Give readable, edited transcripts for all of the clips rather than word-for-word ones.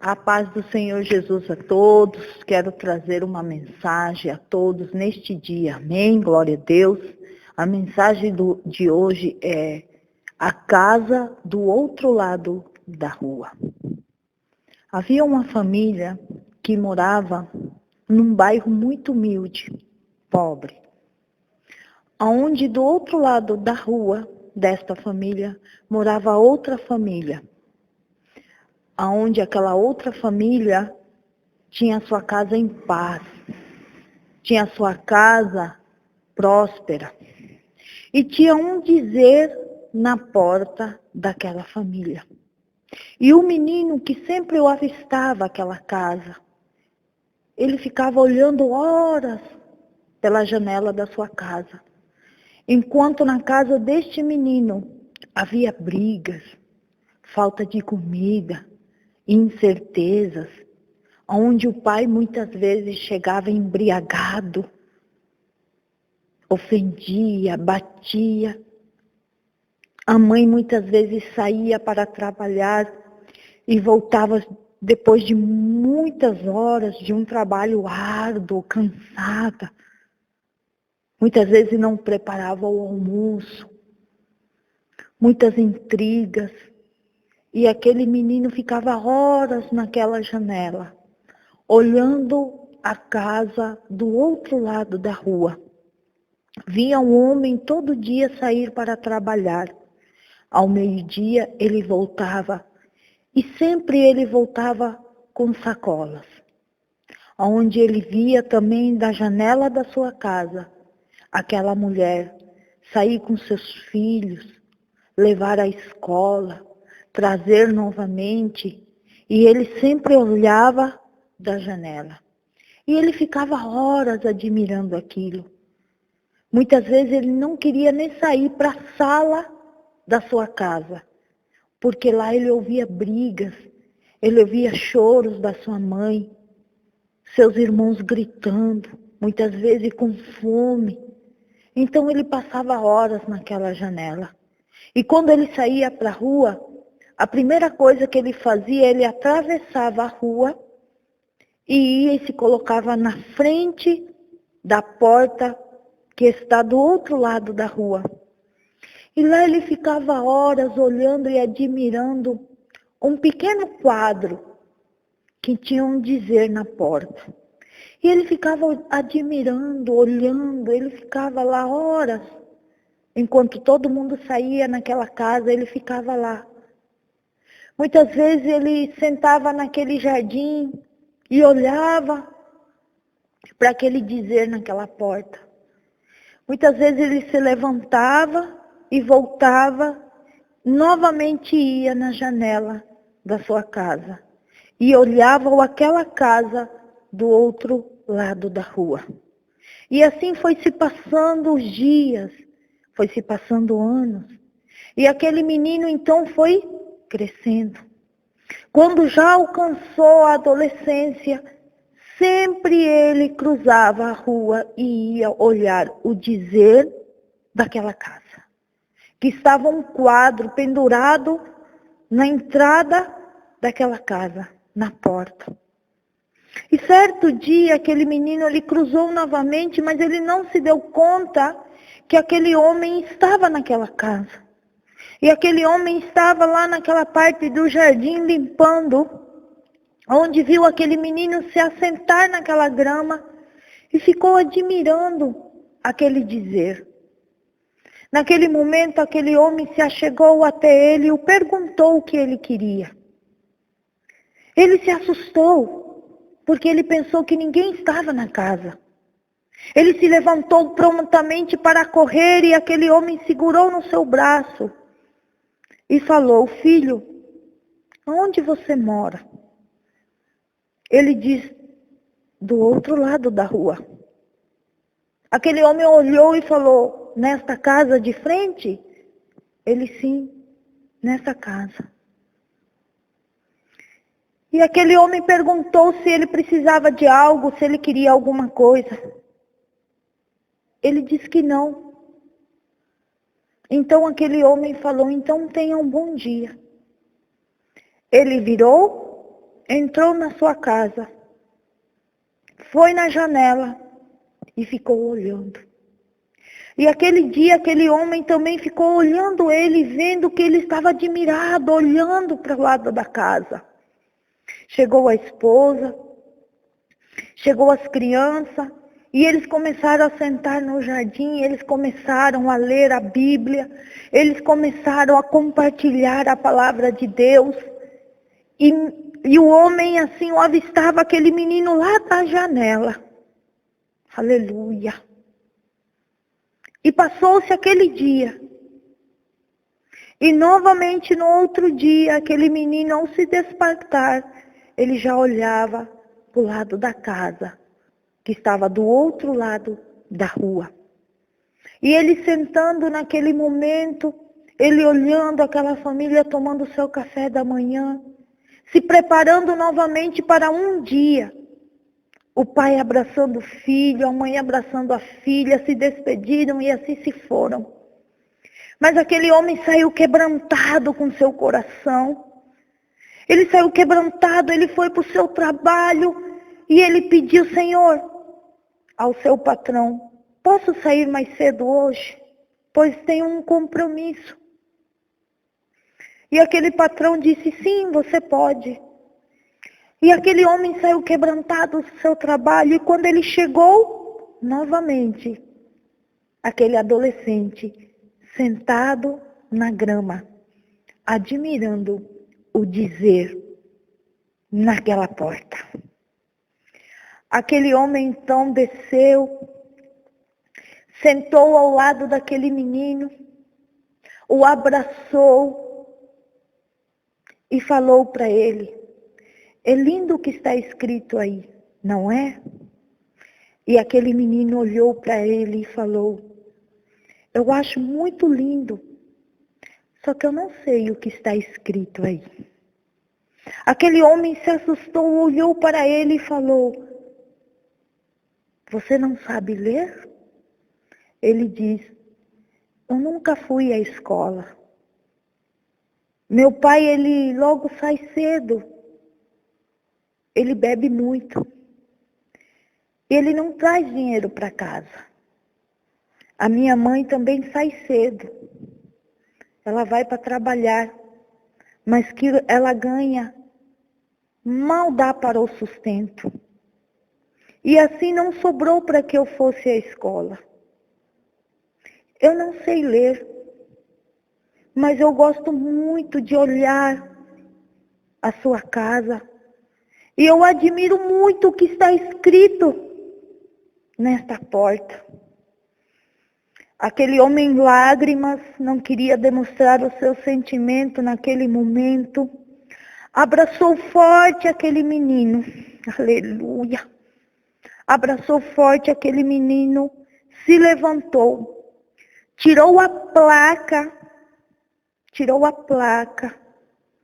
A paz do Senhor Jesus a todos. Quero trazer uma mensagem a todos neste dia. Amém? Glória a Deus. A mensagem de hoje é a casa do outro lado da rua. Havia uma família que morava num bairro muito humilde, pobre, onde do outro lado da rua desta família morava outra família, onde aquela outra família tinha sua casa em paz, tinha sua casa próspera, e tinha um dizer na porta daquela família. E o menino que sempre o avistava aquela casa, ele ficava olhando horas pela janela da sua casa, enquanto na casa deste menino havia brigas, falta de comida, incertezas, onde o pai muitas vezes chegava embriagado, ofendia, batia. A mãe muitas vezes saía para trabalhar e voltava depois de muitas horas de um trabalho árduo, cansada. Muitas vezes não preparava o almoço, muitas intrigas. E aquele menino ficava horas naquela janela, olhando a casa do outro lado da rua. Via um homem todo dia sair para trabalhar. Ao meio-dia ele voltava, e sempre ele voltava com sacolas, onde ele via também da janela da sua casa aquela mulher sair com seus filhos, levar à escola, trazer novamente, e ele sempre olhava da janela. E ele ficava horas admirando aquilo. Muitas vezes ele não queria nem sair para a sala da sua casa, porque lá ele ouvia brigas, ele ouvia choros da sua mãe, seus irmãos gritando, muitas vezes com fome. Então ele passava horas naquela janela. E quando ele saía para a rua, a primeira coisa que ele fazia, ele atravessava a rua e ia e se colocava na frente da porta que está do outro lado da rua. E lá ele ficava horas olhando e admirando um pequeno quadro que tinha um dizer na porta. E ele ficava admirando, olhando, ele ficava lá horas. Enquanto todo mundo saía naquela casa, ele ficava lá. Muitas vezes ele sentava naquele jardim e olhava para aquele dizer naquela porta. Muitas vezes ele se levantava e voltava, novamente ia na janela da sua casa e olhava aquela casa do outro lado da rua. E assim foi se passando os dias, foi se passando anos. E aquele menino então foi crescendo. Quando já alcançou a adolescência, sempre ele cruzava a rua e ia olhar o dizer daquela casa. Que estava um quadro pendurado na entrada daquela casa, na porta. E certo dia aquele menino ele cruzou novamente, mas ele não se deu conta que aquele homem estava naquela casa. E aquele homem estava lá naquela parte do jardim limpando, onde viu aquele menino se assentar naquela grama e ficou admirando aquele dizer. Naquele momento, aquele homem se achegou até ele e o perguntou o que ele queria. Ele se assustou, porque ele pensou que ninguém estava na casa. Ele se levantou prontamente para correr e aquele homem segurou no seu braço e falou: filho, onde você mora? Ele diz: do outro lado da rua. Aquele homem olhou e falou: nesta casa de frente? Ele: sim, nessa casa. E aquele homem perguntou se ele precisava de algo, se ele queria alguma coisa. Ele disse que não. Então aquele homem falou: então tenha um bom dia. Ele virou entrou na sua casa, foi na janela e ficou olhando. E aquele dia, aquele homem também ficou olhando ele, vendo que ele estava admirado, olhando para o lado da casa. Chegou a esposa, chegou as crianças, e eles começaram a sentar no jardim, eles começaram a ler a Bíblia, eles começaram a compartilhar a palavra de Deus. E o homem assim, avistava aquele menino lá da janela. Aleluia. E passou-se aquele dia. E novamente no outro dia, aquele menino, ao se despertar, ele já olhava para o lado da casa, que estava do outro lado da rua. E ele sentando naquele momento, ele olhando aquela família tomando o seu café da manhã, se preparando novamente para um dia. O pai abraçando o filho, a mãe abraçando a filha, se despediram e assim se foram. Mas aquele homem saiu quebrantado com seu coração. Ele saiu quebrantado, ele foi para o seu trabalho e ele pediu: Senhor, ao seu patrão, posso sair mais cedo hoje? Pois tenho um compromisso. E aquele patrão disse: sim, você pode. E aquele homem saiu quebrantado do seu trabalho, e quando ele chegou, novamente, aquele adolescente sentado na grama, admirando o dizer naquela porta. Aquele homem então desceu, sentou ao lado daquele menino, o abraçou e falou para ele: é lindo o que está escrito aí, não é? E aquele menino olhou para ele e falou: eu acho muito lindo, só que eu não sei o que está escrito aí. Aquele homem se assustou, olhou para ele e falou: você não sabe ler? Ele diz: eu nunca fui à escola. Meu pai, ele logo sai cedo. Ele bebe muito. Ele não traz dinheiro para casa. A minha mãe também sai cedo. Ela vai para trabalhar. Mas que ela ganha, mal dá para o sustento. E assim não sobrou para que eu fosse à escola. Eu não sei ler, mas eu gosto muito de olhar a sua casa. E eu admiro muito o que está escrito nesta porta. Aquele homem em lágrimas não queria demonstrar o seu sentimento naquele momento. Abraçou forte aquele menino. Aleluia. Abraçou forte aquele menino, se levantou, tirou a placa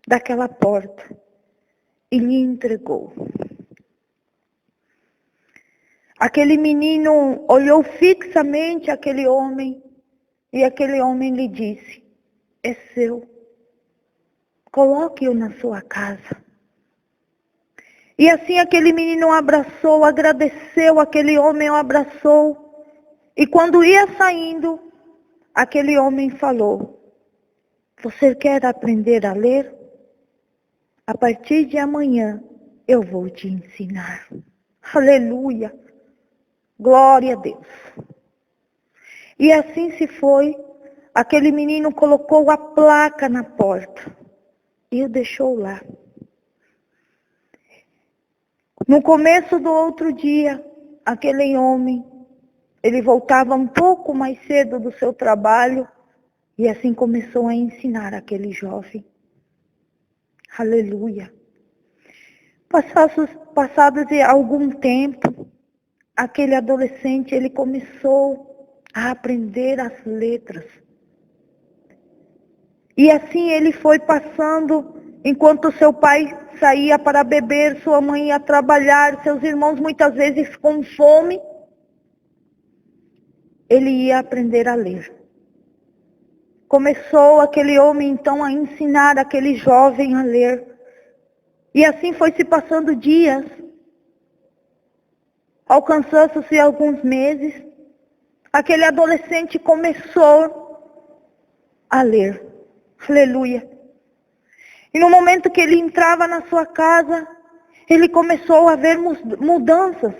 daquela porta e lhe entregou. Aquele menino olhou fixamente aquele homem e aquele homem lhe disse: é seu, coloque-o na sua casa. E assim aquele menino abraçou, agradeceu, aquele homem o abraçou. E quando ia saindo, aquele homem falou: você quer aprender a ler? A partir de amanhã eu vou te ensinar. Aleluia! Glória a Deus! E assim se foi. Aquele menino colocou a placa na porta e o deixou lá. No começo do outro dia, aquele homem, ele voltava um pouco mais cedo do seu trabalho e assim começou a ensinar aquele jovem. Aleluia. Passados algum tempo, aquele adolescente, ele começou a aprender as letras. E assim ele foi passando, enquanto seu pai saía para beber, sua mãe ia trabalhar, seus irmãos muitas vezes com fome, ele ia aprender a ler. Começou aquele homem então a ensinar aquele jovem a ler. E assim foi se passando dias. Alcançando-se alguns meses, aquele adolescente começou a ler. Aleluia. E no momento que ele entrava na sua casa, ele começou a ver mudanças.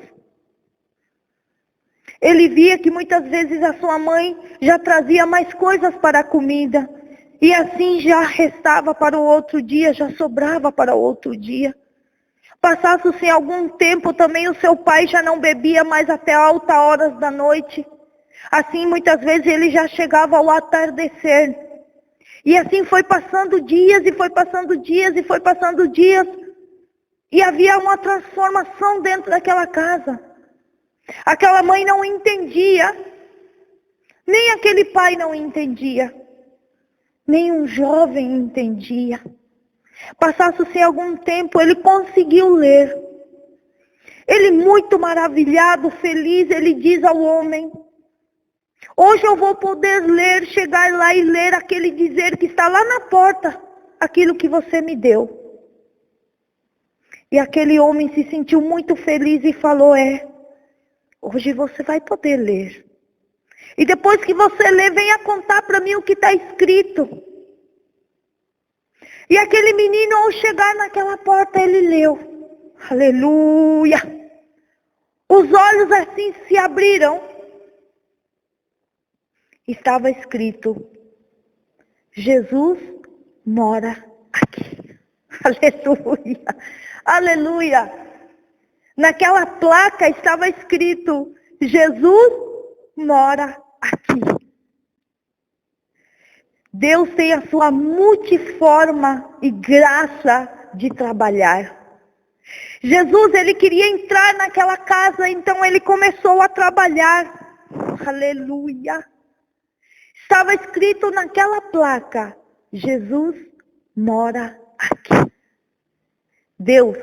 Ele via que muitas vezes a sua mãe já trazia mais coisas para a comida. E assim já restava para o outro dia, já sobrava para o outro dia. Passasse-se algum tempo também, o seu pai já não bebia mais até altas horas da noite. Assim, muitas vezes ele já chegava ao atardecer. E assim foi passando dias, e foi passando dias, e foi passando dias. E havia uma transformação dentro daquela casa. Aquela mãe não entendia, nem aquele pai não entendia, nem um jovem entendia. Passasse-se algum tempo, ele conseguiu ler. Ele muito maravilhado, feliz, ele diz ao homem: hoje eu vou poder ler, chegar lá e ler aquele dizer que está lá na porta, aquilo que você me deu. E aquele homem se sentiu muito feliz e falou: hoje você vai poder ler. E depois que você ler, venha contar para mim o que está escrito. E aquele menino, ao chegar naquela porta, ele leu. Aleluia! Os olhos assim se abriram. Estava escrito: Jesus mora aqui. Aleluia! Aleluia! Naquela placa estava escrito: Jesus mora aqui. Deus tem a sua multiforma e graça de trabalhar. Jesus, ele queria entrar naquela casa, então ele começou a trabalhar. Aleluia. Estava escrito naquela placa: Jesus mora aqui. Deus,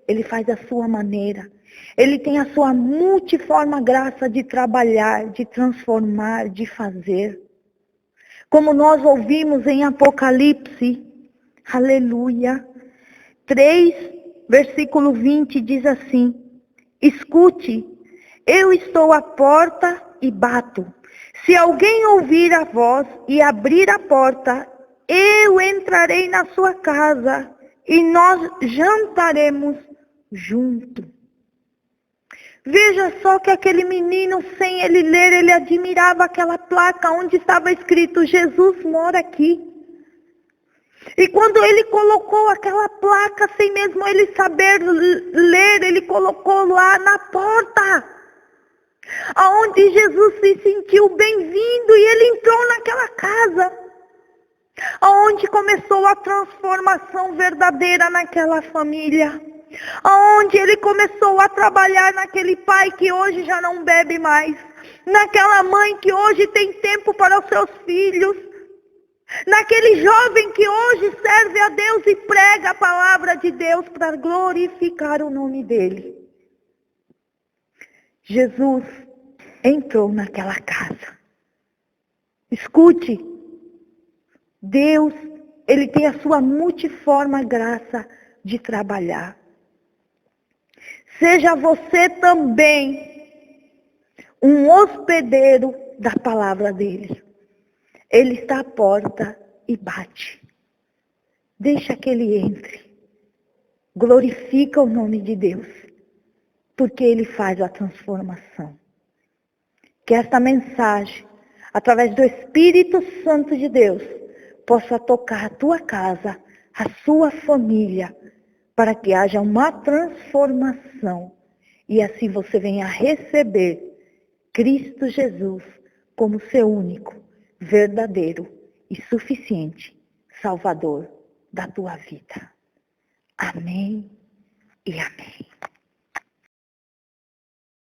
ele faz a sua maneira. Ele tem a sua multiforme graça de trabalhar, de transformar, de fazer. Como nós ouvimos em Apocalipse, aleluia, 3, versículo 20, diz assim: escute, eu estou à porta e bato. Se alguém ouvir a voz e abrir a porta, eu entrarei na sua casa e nós jantaremos juntos. Veja só que aquele menino, sem ele ler, ele admirava aquela placa onde estava escrito: Jesus mora aqui. E quando ele colocou aquela placa, sem mesmo ele saber ler, ele colocou lá na porta, aonde Jesus se sentiu bem-vindo, e ele entrou naquela casa, aonde começou a transformação verdadeira naquela família. Aonde ele começou a trabalhar naquele pai que hoje já não bebe mais, naquela mãe que hoje tem tempo para os seus filhos, naquele jovem que hoje serve a Deus e prega a palavra de Deus para glorificar o nome dele. Jesus entrou naquela casa. Escute, Deus, ele tem a sua multiforme graça de trabalhar. Seja você também um hospedeiro da palavra dele. Ele está à porta e bate. Deixa que ele entre. Glorifica o nome de Deus, porque ele faz a transformação. Que esta mensagem, através do Espírito Santo de Deus, possa tocar a tua casa, a sua família, para que haja uma transformação e assim você venha receber Cristo Jesus como seu único, verdadeiro e suficiente Salvador da tua vida. Amém e amém.